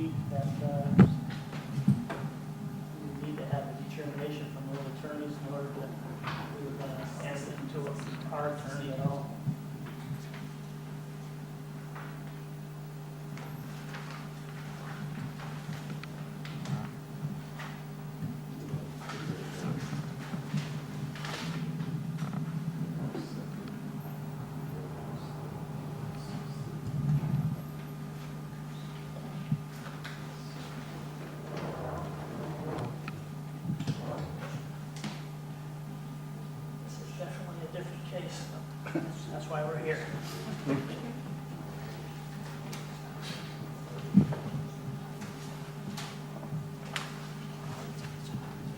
week that we need to have a determination from those attorneys in order to, we were going to ask them to our attorney at all. Definitely a different case. That's why we're here.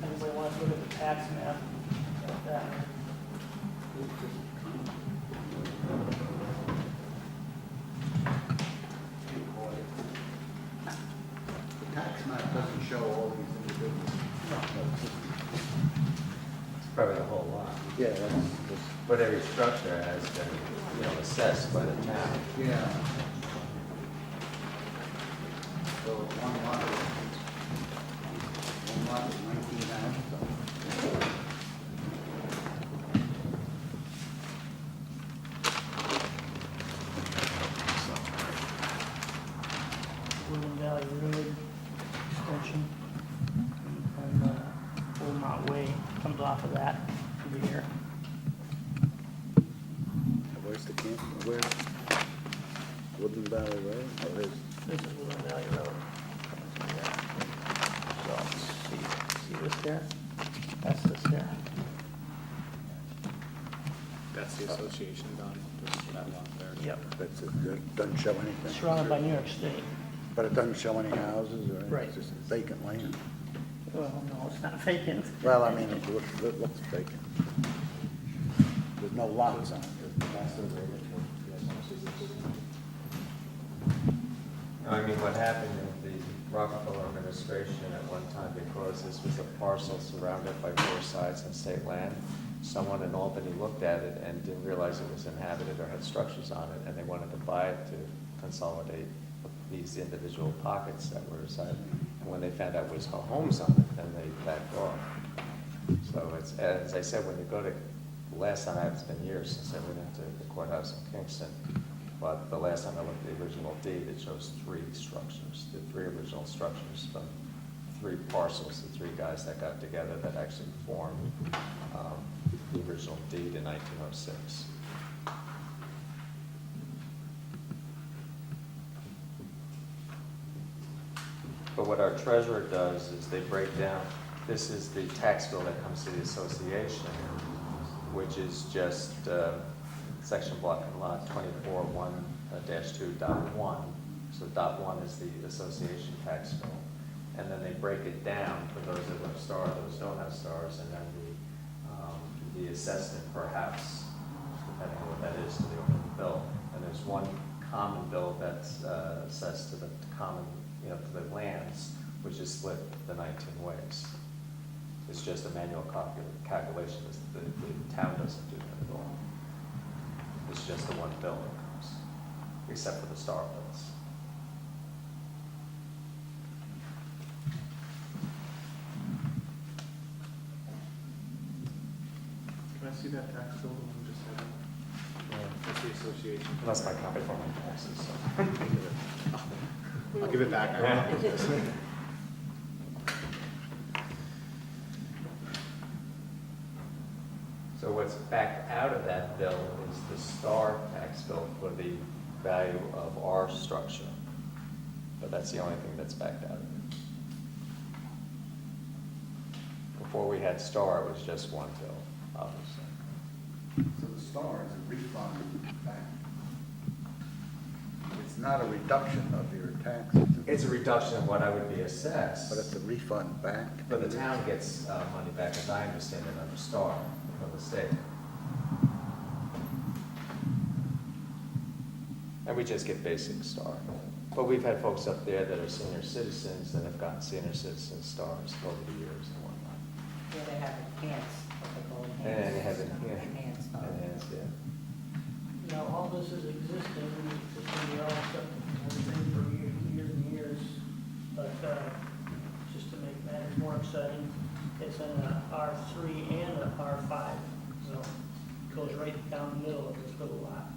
Anybody want to look at the tax map? Like that? The tax map doesn't show all these individuals. It's probably the whole lot. Yeah, that's, But every structure has been, assessed by the town. yeah. So one lot is 19,000. Woodland Valley Road extension. And Old Mount Way comes off of that over here. Where's the camp? Where? Woodland Valley Road? Oh, there's, This is Woodland Valley Road. So, see this here? That's this here. That's the association done, just that lot there. Yep. that's it. That doesn't show anything. Surrounded by New York State. But it doesn't show any houses or anything. Right. It's just vacant land. Well, no, it's not vacant. Well, I mean, it looks vacant. There's no lots on it. I mean, what happened in the Rockefeller administration at one time, because this was a parcel surrounded by four sides and state land, someone in Albany looked at it and didn't realize it was inhabited or had structures on it, and they wanted to buy it to consolidate these individual pockets that were inside. And when they found out it was homes on it, then they backed off. So it's, as I said, when you go to, last time, it's been years since I went into the courthouse in Kingston, but the last time I looked at the original deed, it shows three structures, the three original structures from three parcels, the three guys that got together that actually formed the original deed in 1906. But what our treasurer does is they break down, this is the tax bill that comes to the association, which is just section block and lot 24-1-2.1. So .1 is the association tax bill. And then they break it down for those that have stars, those don't have stars, and then the assessment per house, depending on what that is to the open bill. And there's one common bill that's assessed to the common, to the lands, which is split the 19 ways. It's just a manual calculation. The town doesn't do that at all. It's just the one bill that comes, except for the star bills. Can I see that tax bill, the one we just had? That's the association. That's my copy for my taxes, so. I'll give it back. So what's backed out of that bill is the star tax bill for the value of our structure. But that's the only thing that's backed out of it. Before we had star, it was just one bill, obviously. So the star is a refund back. It's not a reduction of your taxes. It's a reduction of what I would be assessed. But it's a refund back. But the town gets money back, as I understand it, under star from the state. And we just get basic star. But we've had folks up there that are senior citizens that have gotten senior citizen stars over the years and whatnot. Yeah, they have enhanced, what they call And enhanced. they have Enhanced. enhanced, yeah. Now, all this is existing, it's going to be all set, everything for years and years. setting. It's in a R3 and a R5 zone. Goes right down the middle of this little lot.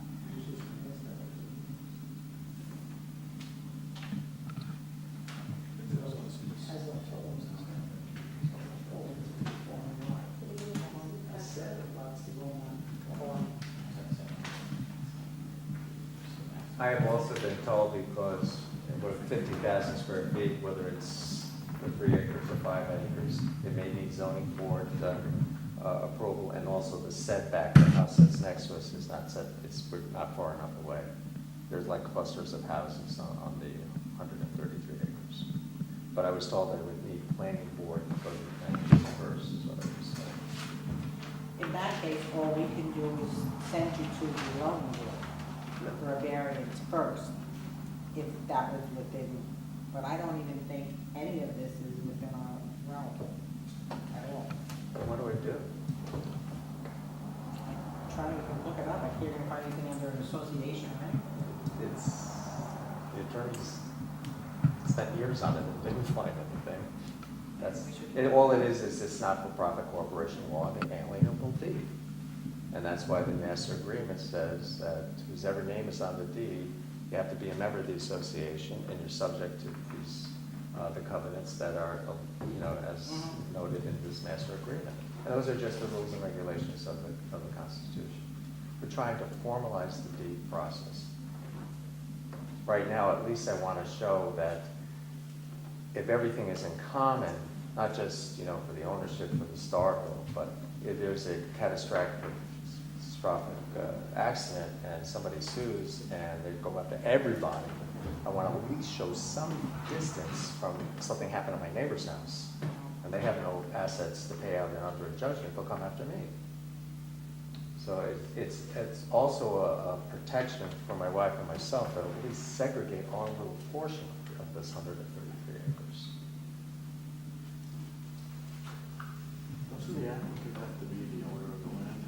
I have also been told because with 50,000 square feet, whether it's for 3 acres or 5 acres, it may need zoning board approval, and also the setback, the house that's next to us is not set, we're not far enough away. There's like clusters of houses on the 133 acres. But I was told that it would need planning board to go to the planning board first, is what I was saying. In that case, all we can do is send you to the zoning board for a variance first, if that was within, but I don't even think any of this is within our realm at all. But what do I do? Trying to look it up, I can't even find anything under an association, right? It's, the attorneys spent years on it and didn't find anything. All it is it's not-for-profit corporation law and the alienable deed. And that's why the master agreement says that whoever name is on the deed, you have to be a member of the association, and you're subject to these, the covenants that are, as noted in this master agreement. And those are just the rules and regulations of the Constitution. We're trying to formalize the deed process. Right now, at least I want to show that if everything is in common, not just, for the ownership for the Starville, but if there's a catastrophic accident and somebody sues and they go after everybody, I want to at least show some distance from something happened at my neighbor's house, and they have no assets to pay out and under a judgment, they'll come after me. So it's also a protection for my wife and myself to at least segregate our little portion of this 133 acres. Doesn't the applicant have to be the owner of the land?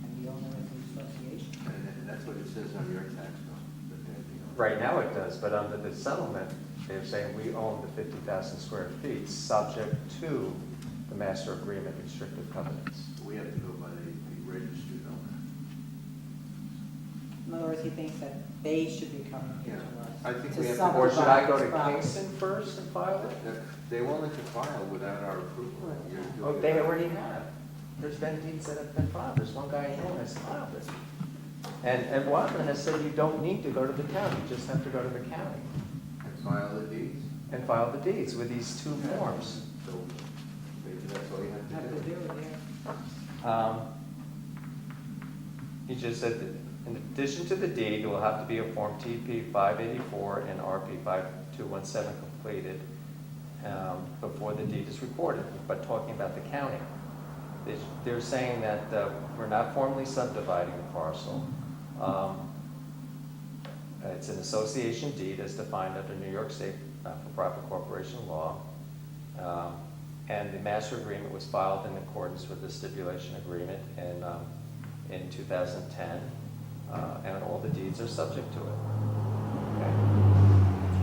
And the owner of the association. And that's what it says on your tax bill, that they're the owner. Right now it does, but under the settlement, they're saying we own the 50,000 square feet, subject to the master agreement restrictive covenants. We have to go by the registered owner. In other words, he thinks that they should be coming here to us. I think to we have to- subdivide Or should I go this to property. Kingston first and file it? They won't let you file without our approval. You're Oh, doing they it. already have. There's been deeds that have been filed. There's one guy here that's filed it. And Wadman has said you don't need to go to the town, you just have to go to the county And file the deeds. and file the deeds with these two forms. So maybe that's all you Have have to to do do. it, yeah. He just said that in addition to the deed, there will have to be a Form TP 584 and RP 5217 completed before the deed is recorded, but talking about the county. They're saying that we're not formally subdividing the parcel. It's an association deed as defined under New York State not-for-profit corporation law. And the master agreement was filed in accordance with the stipulation agreement in 2010. And all the deeds are subject to it. Okay?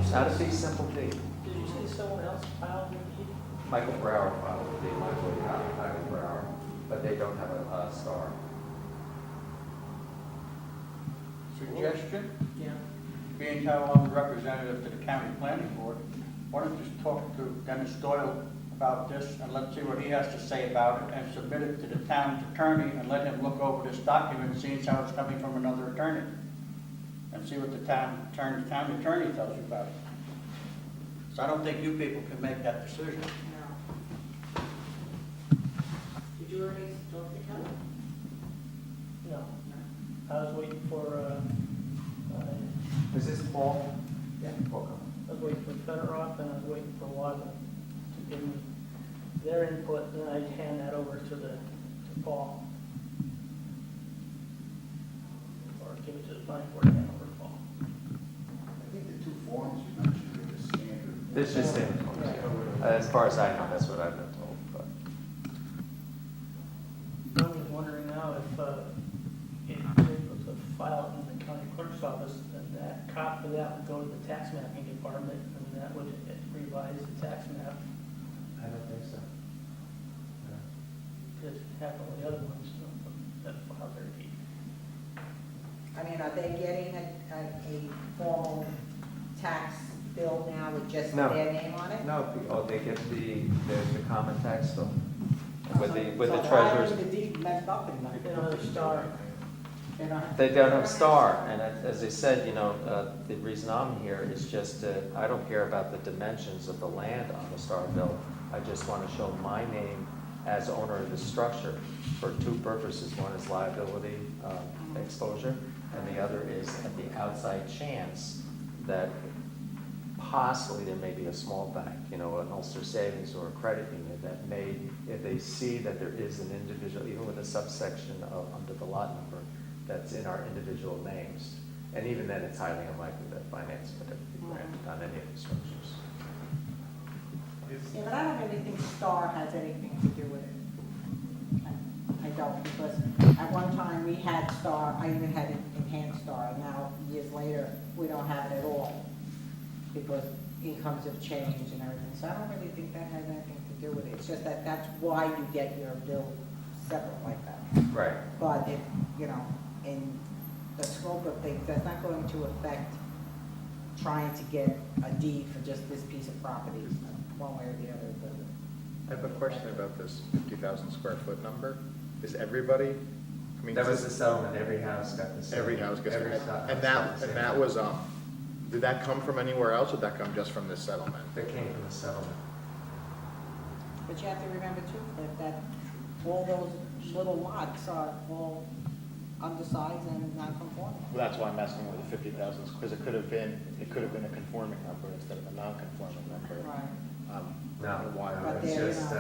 It's not a big, simple deed. Did you say someone else filed your deed? Michael Brower filed the deed, Michael Brower, but they don't have a star. Suggestion, Yeah. being how I'm a representative to the county planning board, why don't you just talk to Dennis Doyle about this and let's see what he has to say about it and submit it to the town's attorney and let him look over this document, seeing how it's coming from another attorney. And see what the town attorney tells you about it. So I don't think you people can make that decision. No. Did you already talk to Kelly? No, I was waiting for, Is this Paul? yeah, Paul. I was waiting for Federoff and I was waiting for Wadman to give me their input, then I'd hand that over to to Paul. Or give it to the planning board and hand over to Paul. I think the two forms you mentioned are the standard. This is in, as far as I know, that's what I've been told, but. I'm just wondering now if you're able to file it in the county clerk's office, then that copy of that would go to the tax mapping department, and that would revise the tax map, I don't think so. No. because half of the other ones that file their deed. I mean, are they getting a formal tax bill now with just No. their name on it? No, they get the common tax bill with the So why treasurer's. is the deed messed up in that? They don't have a star. They don't have star, and as I said, the reason I'm here is just, I don't care about the dimensions of the land on the star bill. I just want to show my name as owner of the structure for two purposes. One is liability exposure, and the other is at the outside chance that possibly there may be a small bank, an Ulster Savings or a credit union that may, if they see that there is an individual, even with a subsection under the lot number, that's in our individual names. And even then, it's highly unlikely that financing would ever be granted on any of the structures. Yeah, but I don't really think Star has anything to do with it. I don't, because at one time we had Star, I even had Enhanced Star, and now, years later, we don't have it at all, because incomes have changed and everything, so I don't really think that has anything to do with it. It's just that that's why you get your bill separate like that. Right. But if, in the scope of things, that's not going to affect trying to get a deed for just this piece of property, one way or the other. I have a question about this 50,000 square foot number. Is everybody, I mean, That was the settlement, every house got the same. every house gets, Every house got and the same. that was, did that come from anywhere else, or did that come just from this settlement? That came from the settlement. But you have to remember too, that all those little lots are all undersized and non-conforming. Well, that's why I'm asking where the 50,000, because it could have been a conforming number instead of a non-conforming number. Right. No, Why? But it's they're, just,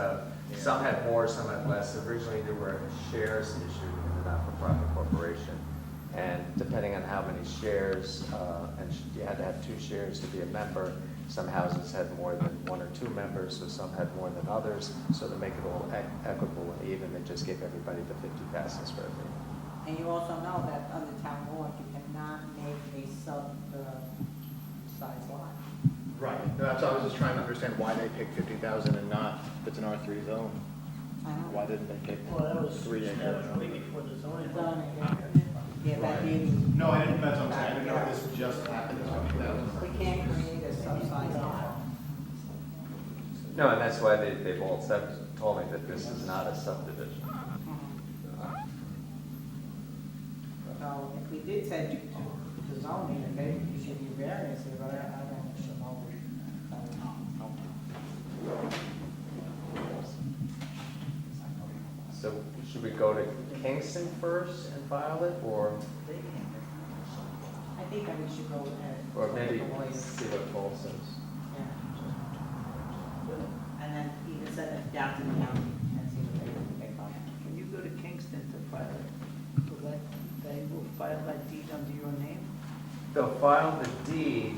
some had more, some had less. Originally, there were shares issued in the not-for-profit corporation. And depending on how many shares, and you had to have 2 shares to be a member, some houses had more than 1 or 2 members, so some had more than others. So to make it all equitable and even, they just gave everybody the 50,000 square feet. And you also know that under town law, you cannot make a sub-size lot. Right, that's, I was just trying to understand why they picked 50,000 and not, if it's an R3 zone, I know. why didn't they pick Well, that was 3 acres? way before the zoning. Zoning, yeah, that means No, I didn't, that's what I'm saying, I didn't know this just happened, we can't create a sub-size lot. No, and that's why they've all told me that this is not a subdivision. So if we did send you to zoning, and maybe you should be variance here, but I don't know. So should we go to Kingston first and file it, or I think that we should go ahead. maybe see what Paul says? Yeah. And then even send it down to the county and see what they find. Can you go to Kingston to file it? Will they will file that deed under your name? They'll file the deed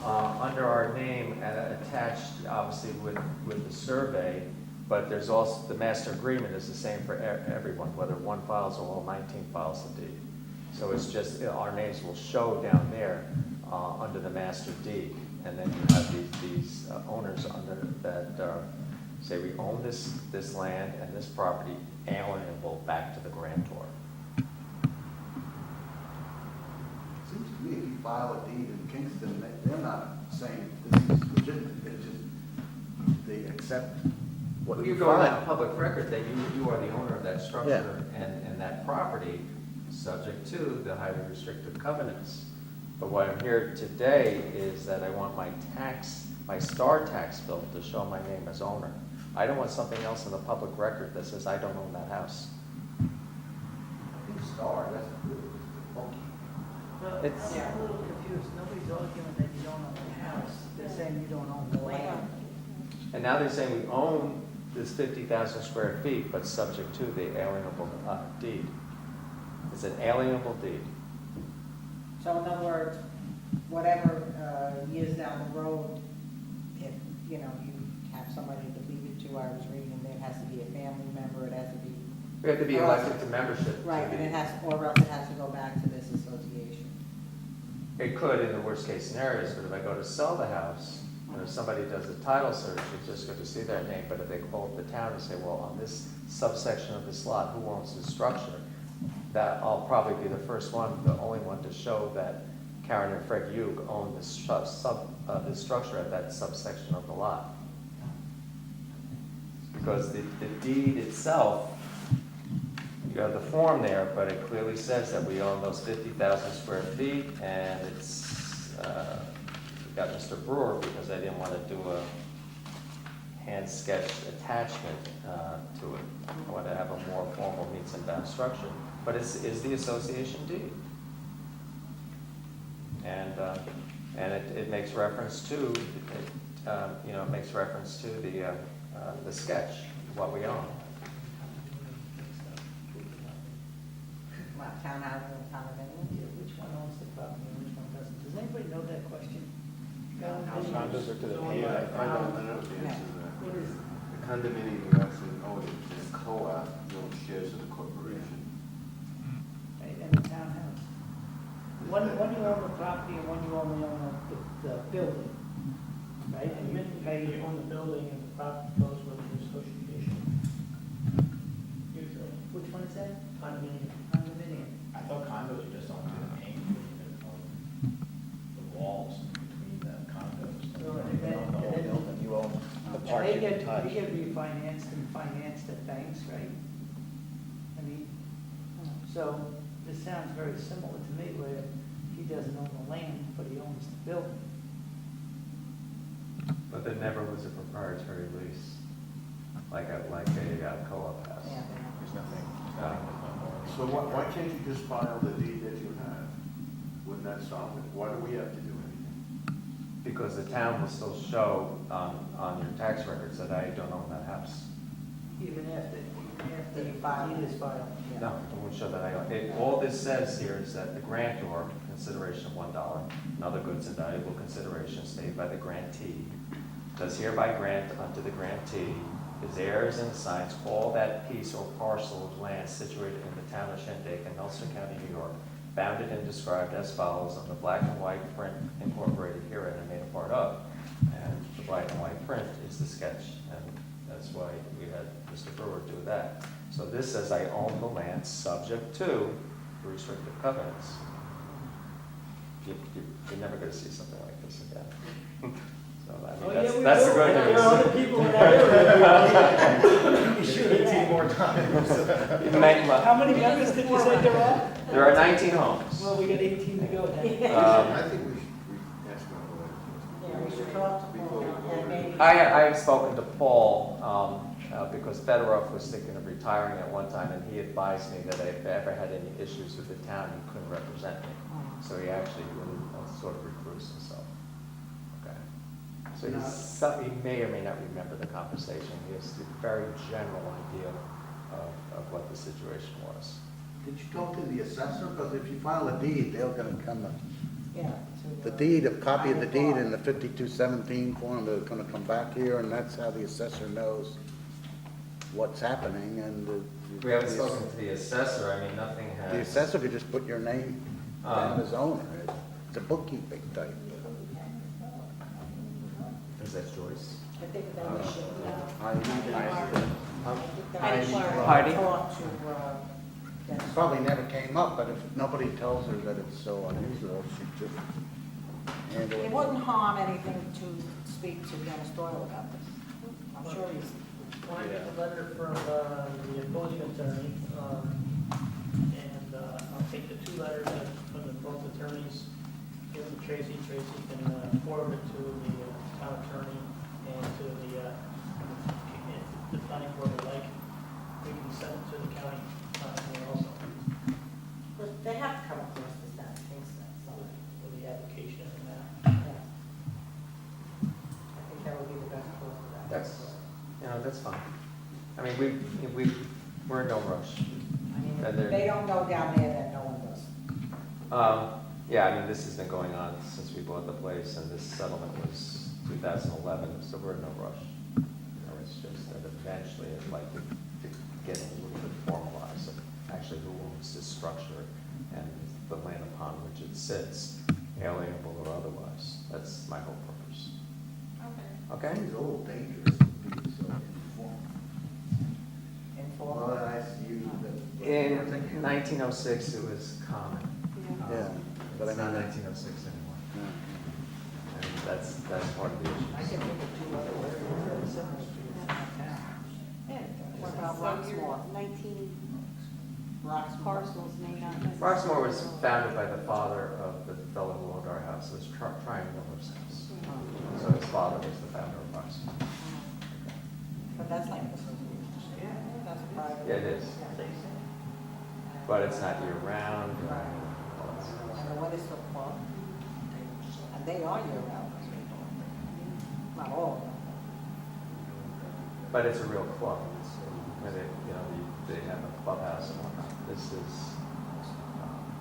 under our name and attached, obviously, with the survey, but there's also, the master agreement is the same for everyone, whether one files or all 19 files the deed. So it's just, our names will show down there under the master deed, and then you have these owners under that say we own this land and this property alienable back to the grantor. Seems to me if you file a deed in Kingston, they're not saying this is legitimate, they just, they accept what You you go on a file. public record that you are the owner of that structure and that property, subject to the highly restrictive covenants. But what I'm here today is that I want my star tax bill to show my name as owner. I don't want something else in the public record that says I don't own that house. I think Star, that's really funky. Well, It's- I'm a little confused. Nobody's arguing that you don't own the house. They're saying you don't own the land. And now they're saying we own this 50,000 square feet, but subject to the alienable deed. It's an alienable deed. So in other words, whatever years down the road, if, you have somebody to leave it to, I was reading, there has to be a family member, it has to be. We have to be elected to membership. to Right, and the- it has, or else it has to go back to this association. It could in the worst case scenarios, but if I go to sell the house, And if somebody does a title search, you're just going to see their name, but if they call up the town and say, well, on this subsection of this lot, who owns this structure? That I'll probably be the first one, the only one to show that Karen and Fred Hugh own this this structure at that subsection of the lot. Because the deed itself, you have the form there, but it clearly says that we own those 50,000 square feet, and it's, we got Mr. Brewer because I didn't want to do a hand-sketched attachment to it. I want to have a more formal meets and bounds structure, but it's the association deed. And it makes reference to, it makes reference to the sketch, what we own. Well, townhouse and condominium. Yeah, which one owns the property and which one doesn't? Does anybody know that question? Condos are to the So, Yeah, I don't know the answer to that. What is, The condominium, you actually own it, it's co-op, you own shares of the corporation. right, and the townhouse? One you own the property and one you only own the building, right? And you own the building and the property goes with the association. Usually. Which one is that? Condominium. Condominium. I thought condos you just don't do the paint, you even own the walls between the condos. So, You and then- own the whole and then- building, you own the And part they you get, touch. they get refinanced and financed at banks, right? I mean, so this sounds very similar to me where he doesn't own the land, but he owns the building. But there never was a proprietary lease, like a co-op house. Yeah, There's nothing, So why can't you just file the deed that you have? Wouldn't that solve it? Why do we have to do anything? Because the town will still show on your tax records that I don't own that house. Even after You the file deed it. is filed. yeah. No, it won't show that I own it. All this says here is that the grantor, consideration of $1, and other goods and valuable considerations made by the grantee, does hereby grant unto the grantee his heirs and assigns all that piece or parcel of land situated in the town of Shandaken, Nelson County, New York, bounded and described as follows on the black and white print incorporated herein and made a part of. And the black and white print is the sketch, and that's why we had Mr. Brewer do that. So this says I own the land subject to restrictive covenants. You're never gonna see something like this again. So, Oh, I yeah, mean, we that's the will. good There news. are other people in that area. You should 18 more times. You may- well, How many members did you say there are? There are 19 homes. Well, we got 18 to go then. I think we should ask them a Yeah, we should talk to Paul and maybe. I've spoken to Paul, because Fedorov was thinking of retiring at one time, and he advised me that if I ever had any issues with the town, he couldn't represent me. So he actually really sort of recruits himself. Okay. So he may or may not remember the conversation. He has a very general idea of what the situation was. Did you talk to the assessor? Because if you file a deed, they're gonna come, Yeah. the deed, a copy of the deed in the 5217 form, they're gonna come back here, and that's how the assessor knows what's happening, and We haven't spoken to the assessor. I mean, nothing has. the assessor could just put your name down as owner. It's a bookkeeping type. Is that Joyce? I think that we should, I think Heidi Heidi? talk to, Dennis. probably never came up, but if nobody tells her that it's so unusual, she just handle It it. wouldn't harm anything to speak to Dennis Doyle about this. I'm sure he's, When I get the letter from the opposing attorney, and I'll take the two letters from the both attorneys, give them to Tracy. Tracy can forward it to the town attorney and to the planning board would like. We can send it to the county also but they have to come across this down in Kingston, so, with the application and that. yeah. I think that would be the best course for that. That's fine. I mean, we're in no rush. I mean, And they're- they don't know down there that no one does. Yeah, I mean, this has been going on since we bought the place, and this settlement was 2011, so we're in no rush. It's just that eventually I'd like to get a little bit formalized of actually who owns this structure and the land upon which it sits, alienable or otherwise. That's my whole purpose. Okay. Okay? Seems a little dangerous to be so informal. Informal. Well, I see you, that. In 1906, it was common. Yeah, but I It's not mean, 1906 anymore. no. And that's part of the I issue. can think of two other words very similar to this in town. What about So you're Roxmore? 19 Roxmore. parcels may not necessarily. Roxmore was founded by the father of the fellow who owned our house. It was Triangle Miller's house. So his father was the founder of Roxmore. But that's like, that's private. Yeah, it is. But it's not year-round. And what is the club? And they are year-round. Not all of them. But it's a real club. Where they, you know, they have a clubhouse and whatnot. This is,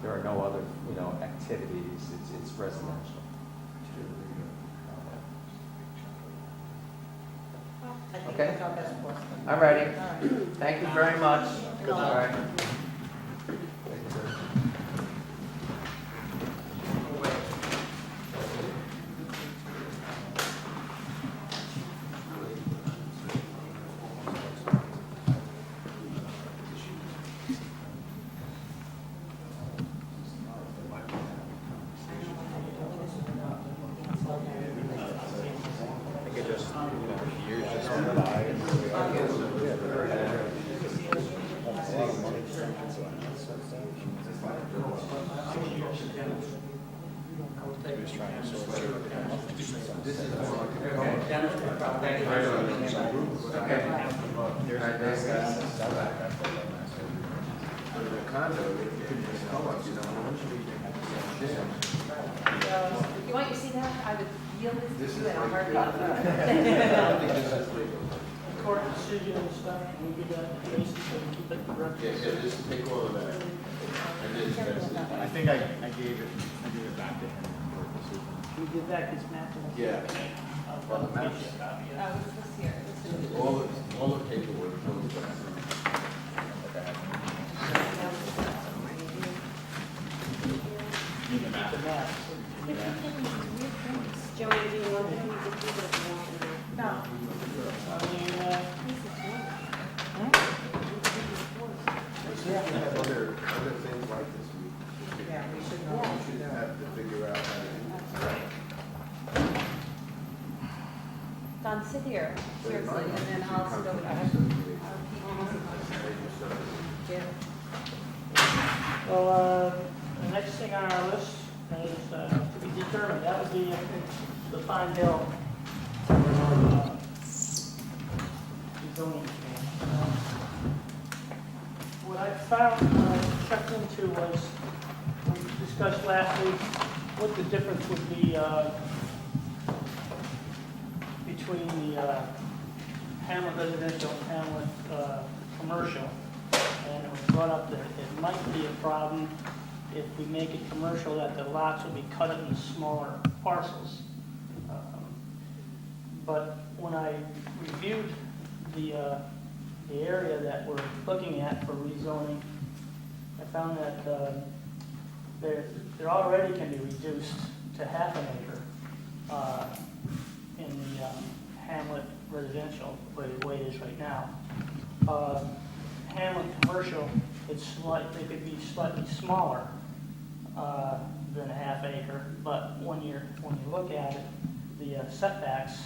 there are no other, you know, activities. It's residential. I think Okay. that's our best course. I'm ready. All right. Thank you very much. Good All luck. right. Thank you, sir. I think it just, years just went by. And a lot of money spent into it. He was trying to sort through it. Thank you very much. Okay. All right, thanks, guys. The condo, it could just come up, you know, You want your seat now? I would yield this This to is you and I'll like- hurry up. I don't think this is legal. Court decision and stuff, we give that to Tracy, so we keep it correct. just take all of that. I think I gave it back to him for a decision. We give back his map to us. Yeah. I'll get you a copy, yeah. Oh, it's this here. This is- All the paperwork goes back. You can keep the map. Joanne, do you want them? You can keep it if you want them. No. I mean, We have other things like this, Yeah, we should know. we should have to figure out how to do it. Don, sit here, But it seriously, might and not then be I'll too sit over complicated. there. well, the next thing on our list is to be determined, that would be the Pine Hill zoning. What I found, when I checked into was, we discussed last week, what the difference would be between the Hamlet residential and Hamlet commercial. And it was brought up that it might be a problem if we make it commercial, that the lots will be cut into smaller parcels. But when I reviewed the area that we're looking at for rezoning, I found that there already can be reduced to half an acre in the Hamlet residential, the way it is right now. Hamlet commercial, they could be slightly smaller than a half acre, but when you look at it, the setbacks,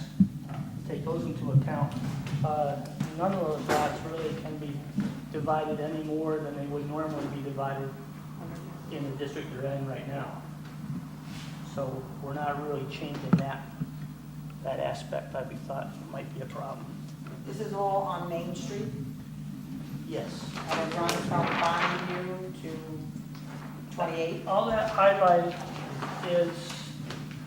take those into account, none of those lots really can be divided any more than they would normally be divided in the district you're in right now. So we're not really changing that aspect. I thought might be a problem. This is all on Main Street, Yes. and it runs from Bonneview to 28. All that highlighted is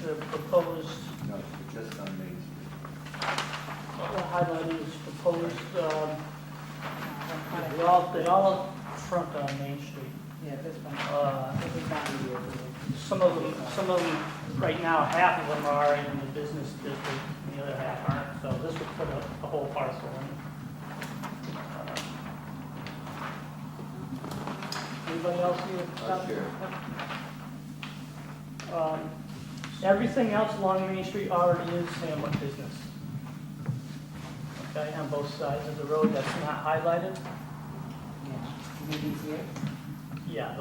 the proposed, No, just on Main Street. all that highlighted is proposed, they all front on Main Street. Yeah, this one. Uh, This is Bonneview. Some of them, right now, half of them are in the business district, and the other half aren't, so this would put a whole parcel in. Anybody else need to? Sure. Everything else along Main Street already is Hamlet business. okay, on both sides of the road that's not highlighted. Yeah. You mean these here? Yeah,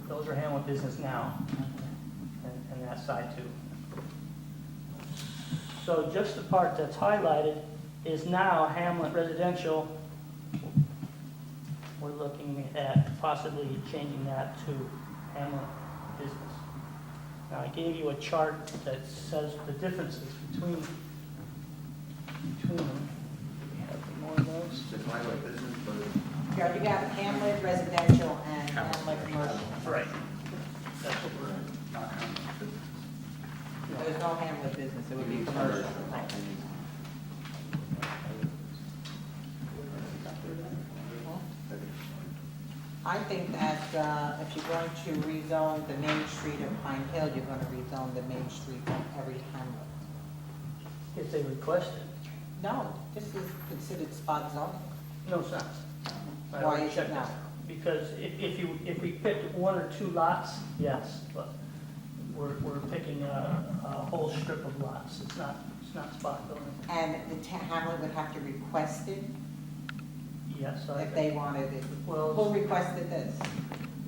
those are Hamlet Business now, and that side too. So just the part that's highlighted is now Hamlet Residential. We're looking at possibly changing that to Hamlet Business. Now, I gave you a chart that says the differences between them. Do we have any more of those? Just highway business, but Yeah, you got Hamlet Residential and Hamlet Commercial. Right. That's what we're, not Hamlet business. There's no Hamlet Business, it would be commercial. Right. I think that if you're going to rezone the main street of Pine Hill, you're going to rezone the main street of every hamlet. if they request it. No, this is considered spot zoning. No sense. I Why already is it checked not? this. Because if we picked one or two lots, yes, but we're picking a whole strip of lots. It's not spot zoning. And the hamlet would have to request it Yes, I if think. they wanted it. Well, Who requested this?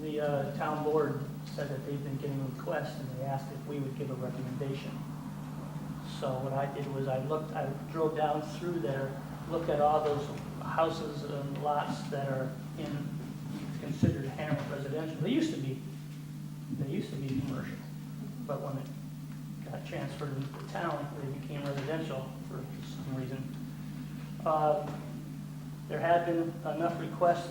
the town board said that they've been getting requests and they asked if we would give a recommendation. So what I did was I drove down through there, looked at all those houses and lots that are considered Hamlet residential. They used to be commercial, but when it got transferred into the town, they became residential for some reason. There had been enough requests